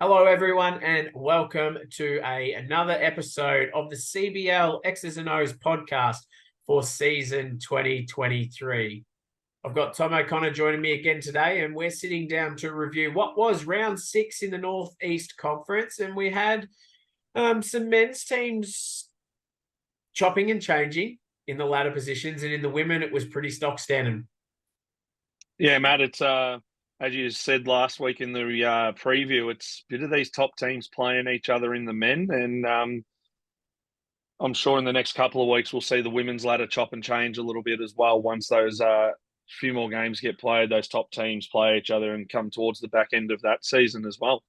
Hello, everyone, and welcome to another episode of the CBL X's and O's podcast for season 2023. I've got Tom O'Connor joining me again today, and we're sitting down to review what was round 6 in the Northeast Conference, and we had some men's teams chopping and changing in the ladder positions, and in the women, it was pretty stock standard. Yeah, Matt, it's as you said last week in the preview, it's a bit of these top teams playing each other in the men, and I'm sure in the next couple of weeks we'll see the women's ladder chop and change a little bit as well. Once those few more games get played, those top teams play each other and come towards the back end of that season as well.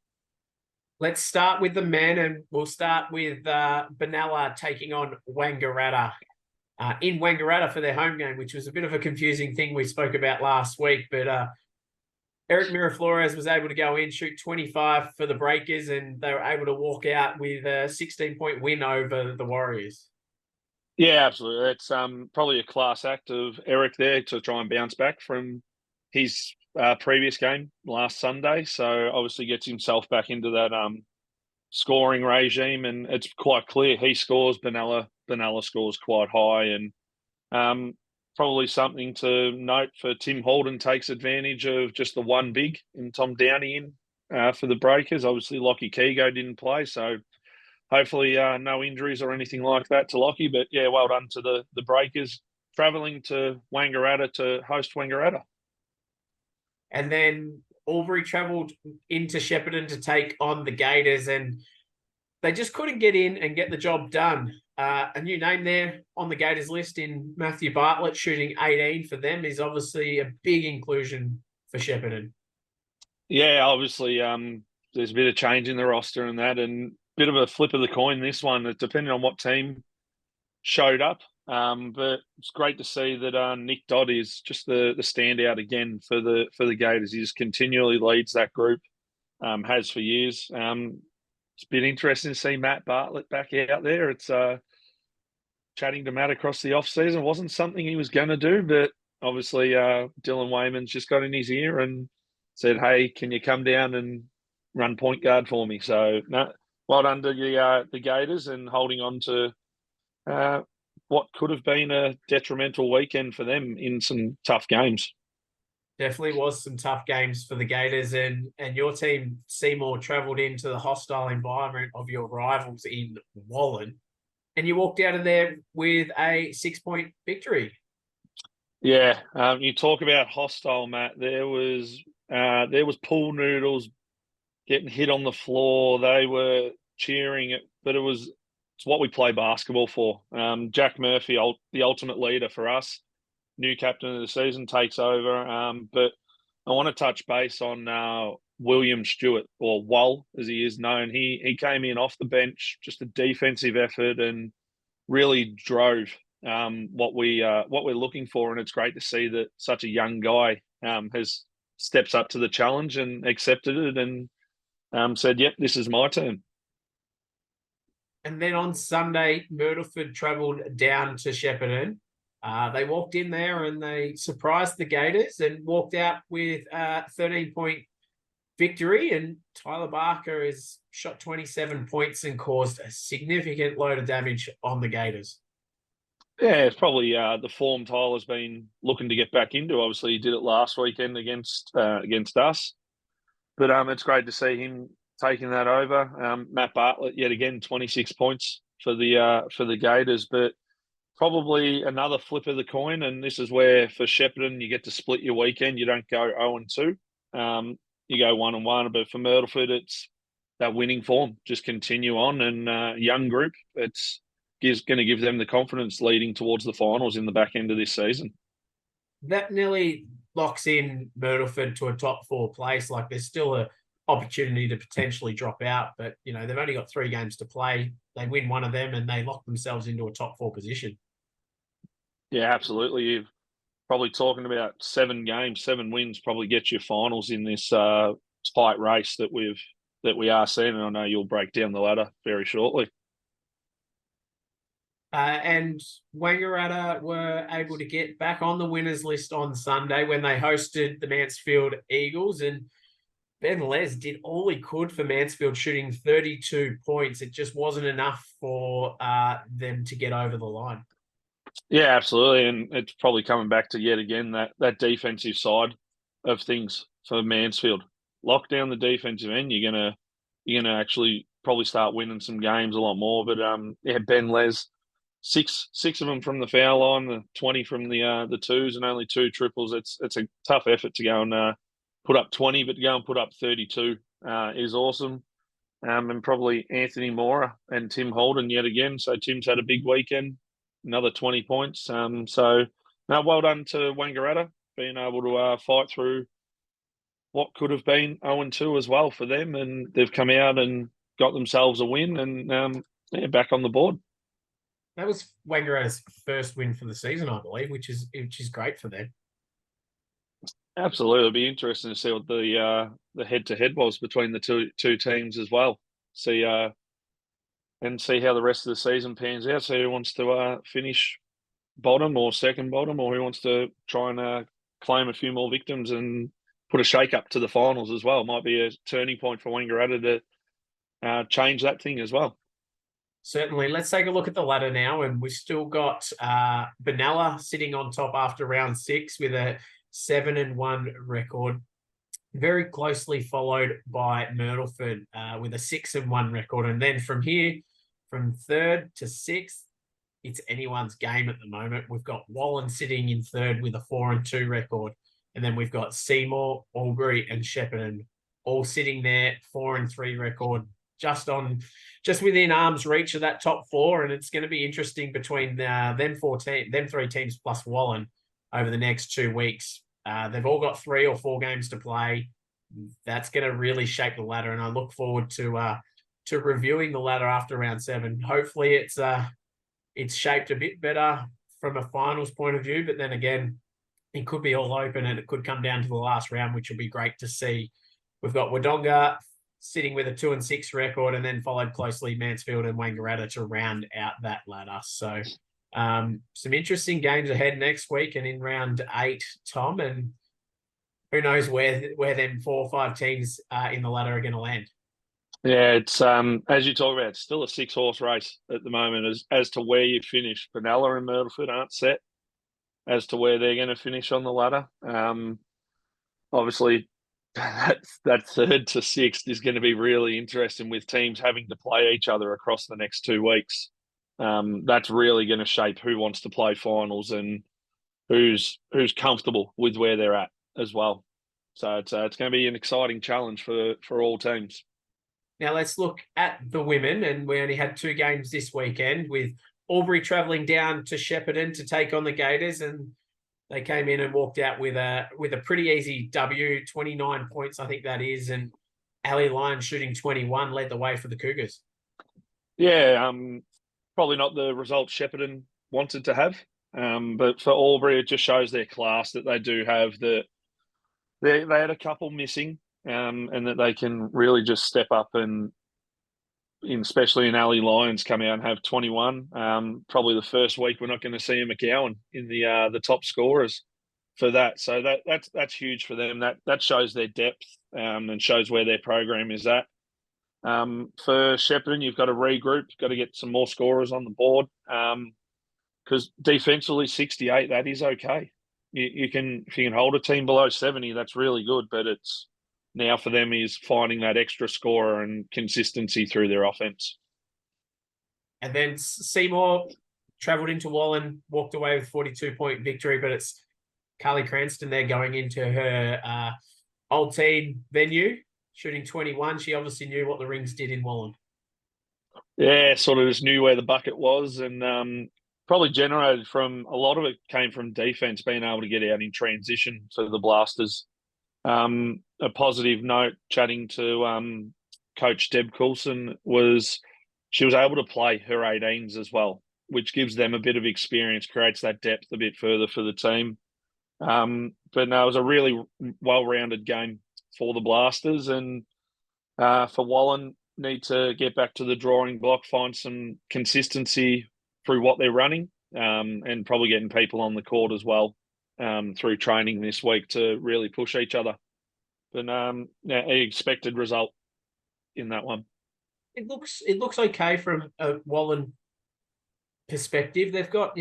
Let's start with the men, and we'll start with Benalla taking on Wangaratta in Wangaratta for their home game, which was a bit of a confusing thing we spoke about last week. But Eric Miraflores was able to go in, shoot 25 for the Breakers, and they were able to walk out with a 16-point win over the Warriors. Yeah, absolutely. It's probably a class act of Eric there to try and bounce back from his previous game last Sunday. So obviously gets himself back into that scoring regime, and it's quite clear he scores. Benalla scores quite high, and probably something to note for Tim Holden takes advantage of just the one big in Tom Downey in for the Breakers. Obviously, Lockie Keego didn't play, so hopefully no injuries or anything like that to Lockie. But yeah, well done to the Breakers travelling to Wangaratta to host Wangaratta. And then Albury travelled into Shepparton to take on the Gators, and they just couldn't get in and get the job done. A new name there on the Gators list in Matthew Bartlett, shooting 18 for them, is obviously a big inclusion for Shepparton. Yeah, obviously there's a bit of change in the roster and that, and bit of a flip of the coin this one, depending on what team showed up. But it's great to see that Nick Dodd is just the standout again for the Gators. He just continually leads that group, has for years. It's been interesting to see Matt Bartlett back out there. It's chatting to Matt across the off season wasn't something he was going to do, but obviously Dylan Wayman's just got in his ear and said, "Hey, can you come down and run point guard for me?" So no, well done to the Gators and holding on to what could have been a detrimental weekend for them in some tough games. Definitely was some tough games for the Gators, and your team, Seymour, travelled into the hostile environment of your rivals in Wallen, and you walked out of there with a 6-point victory. Yeah, you talk about hostile, Matt. There was pool noodles getting hit on the floor. They were cheering it, but it's what we play basketball for. Jack Murphy, the ultimate leader for us, new captain of the season, takes over. But I want to touch base on William Stewart, or Wull as he is known. He came in off the bench, just a defensive effort, and really drove what we're looking for. And it's great to see that such a young guy has steps up to the challenge and accepted it and said, "Yep, this is my turn." And then on Sunday, Myrtleford travelled down to Shepparton. They walked in there and they surprised the Gators and walked out with a 13-point victory. And Tyler Barker has shot 27 points and caused a significant load of damage on the Gators. Yeah, it's probably the form Tyler's been looking to get back into. Obviously, he did it last weekend against us, but it's great to see him taking that over. Matt Bartlett, yet again, 26 points for the Gators, but probably another flip of the coin. And this is where for Shepparton, you get to split your weekend. You don't go 0-2. You go 1-1. But for Myrtleford, it's that winning form. Just continue on, and young group. It's going to give them the confidence leading towards the finals in the back end of this season. That nearly locks in Myrtleford to a top 4 place. Like, there's still a opportunity to potentially drop out, but they've only got 3 games to play. They win one of them and they lock themselves into a top 4 position. Yeah, absolutely. You're probably talking about 7 games, 7 wins probably gets you finals in this tight race that we are seeing. And I know you'll break down the ladder very shortly. And Wangaratta were able to get back on the winners list on Sunday when they hosted the Mansfield Eagles. And Ben Les did all he could for Mansfield, shooting 32 points. It just wasn't enough for them to get over the line. Yeah, absolutely, and it's probably coming back to yet again that defensive side of things for Mansfield. Lock down the defensive end, you're gonna actually probably start winning some games a lot more. But yeah, Ben Les, six of them from the foul line, the 20 from the twos, and only two triples. It's a tough effort to go and put up 20, but to go and put up 32 is awesome. And probably Anthony Mora and Tim Holden yet again. So Tim's had a big weekend, another 20 points. So no, well done to Wangaratta, being able to fight through what could have been 0-2 as well for them, and they've come out and got themselves a win, and yeah, back on the board. That was Wangaratta's first win for the season, I believe, which is great for them. Absolutely, it'll be interesting to see what the head to head was between the two teams as well. See and see how the rest of the season pans out. See who wants to finish bottom or second bottom, or who wants to try and claim a few more victims and put a shake up to the finals as well. Might be a turning point for Wangaratta to change that thing as well. Certainly. Let's take a look at the ladder now, and we've still got Benalla sitting on top after round 6 with a 7-1 record. Very closely followed by Myrtleford with a 6-1 record. And then from here, from 3rd to 6th, it's anyone's game at the moment. We've got Wallen sitting in 3rd with a 4-2 record. And then we've got Seymour, Albury, and Shepparton all sitting there, 4-3 record, just within arm's reach of that top 4. And it's going to be interesting between them 3 teams plus Wallen over the next 2 weeks. They've all got 3 or 4 games to play. That's going to really shape the ladder, and I look forward to reviewing the ladder after round 7. Hopefully, it's shaped a bit better from a finals point of view, but then again, it could be all open and it could come down to the last round, which will be great to see. We've got Wodonga sitting with a 2-6 record, and then followed closely Mansfield and Wangaratta to round out that ladder. So some interesting games ahead next week and in round 8, Tom, and who knows where them 4 or 5 teams in the ladder are going to land. Yeah, it's as you talk about, it's still a 6-horse race at the moment as to where you finish. Benalla and Myrtleford aren't set as to where they're going to finish on the ladder. Obviously, that 3rd to 6th is going to be really interesting, with teams having to play each other across the next 2 weeks. That's really going to shape who wants to play finals and who's comfortable with where they're at as well. So it's going to be an exciting challenge for all teams. Now let's look at the women, and we only had 2 games this weekend, with Albury travelling down to Shepparton to take on the Gators, and they came in and walked out with a pretty easy W, 29 points, I think that is, and Ali Lyon shooting 21 led the way for the Cougars. Yeah, probably not the result Shepparton wanted to have, but for Albury, it just shows their class that they do have. That they had a couple missing, and that they can really just step up and, especially in Ali Lyons, come out and have 21. Probably the first week we're not going to see a McGowan in the top scorers for that. So that's huge for them. That shows their depth and shows where their program is at. For Shepparton, you've got to regroup, got to get some more scorers on the board, because defensively 68, that is okay. If you can hold a team below 70, that's really good. But it's now for them is finding that extra scorer and consistency through their offense. And then Seymour travelled into Wallen, walked away with 42-point victory, but it's Carly Cranston there going into her old team venue, shooting 21. She obviously knew what the Rings did in Wallen. Yeah, sort of just knew where the bucket was, and probably generated from a lot of it came from defense, being able to get out in transition for the Blasters. A positive note, chatting to Coach Deb Coulson, was she was able to play her 18s as well, which gives them a bit of experience, creates that depth a bit further for the team. But no, it was a really well-rounded game for the Blasters, and for Wallen, need to get back to the drawing block, find some consistency through what they're running, and probably getting people on the court as well through training this week to really push each other. But yeah, an expected result in that one. It looks okay from a Wallen perspective. They've got,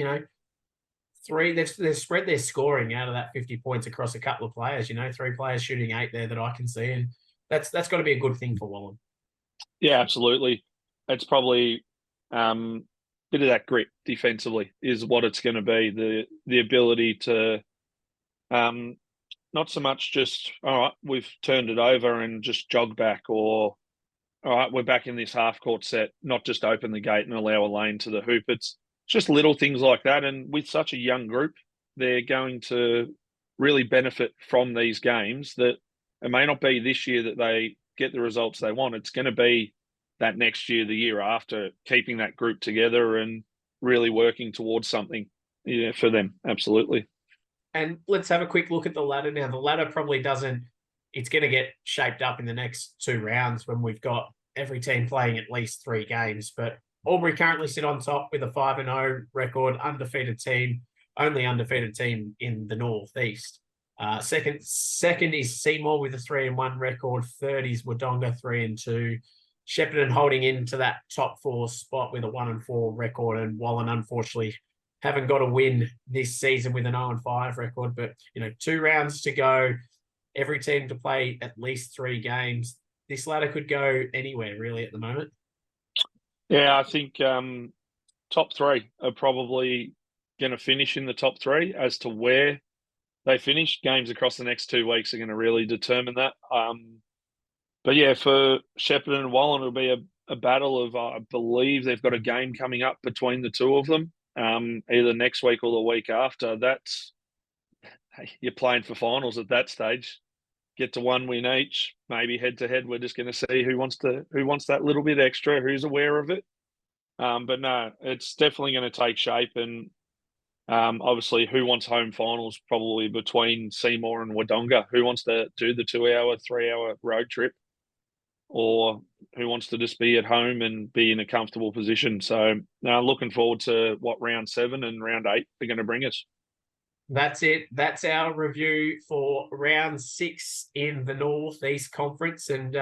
three. They've spread their scoring out of that 50 points across a couple of players. Three players shooting 8 there that I can see, and that's got to be a good thing for Wallen. Yeah, absolutely. It's probably bit of that grit defensively is what it's going to be. The ability to not so much just, all right, we've turned it over and just jog back, or all right, we're back in this half court set, not just open the gate and allow a lane to the hoop. It's just little things like that. And with such a young group, they're going to really benefit from these games. That it may not be this year that they get the results they want. It's going to be that next year, the year after, keeping that group together and really working towards something, yeah, for them. Absolutely. And let's have a quick look at the ladder now. The ladder probably doesn't, it's going to get shaped up in the next 2 rounds when we've got every team playing at least 3 games. But Albury currently sit on top with a 5-0 record, only undefeated team in the Northeast. Second is Seymour with a 3-1 record. Third is Wodonga 3-2. Shepparton holding into that top 4 spot with a 1-4 record, and Wallen unfortunately haven't got a win this season with an 0-5 record. But 2 rounds to go, every team to play at least 3 games. This ladder could go anywhere really at the moment. Yeah, I think top 3 are probably going to finish in the top 3. As to where they finish, games across the next 2 weeks are going to really determine that. But yeah, for Shepparton and Wallen, it'll be a battle of, I believe they've got a game coming up between the 2 of them, either next week or the week after. You're playing for finals at that stage. Get to 1 win each, maybe head to head. We're just going to see who wants that little bit extra, who's aware of it. But no, it's definitely going to take shape, and obviously, who wants home finals? Probably between Seymour and Wodonga. Who wants to do the 2-hour, 3-hour road trip, or who wants to just be at home and be in a comfortable position? So now, looking forward to what round 7 and round 8 are going to bring us. That's it. That's our review for round 6 in the Northeast Conference, and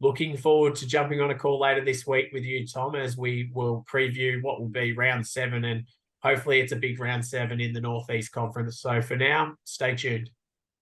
looking forward to jumping on a call later this week with you, Tom, as we will preview what will be round 7, and hopefully it's a big round 7 in the Northeast Conference. So for now, stay tuned.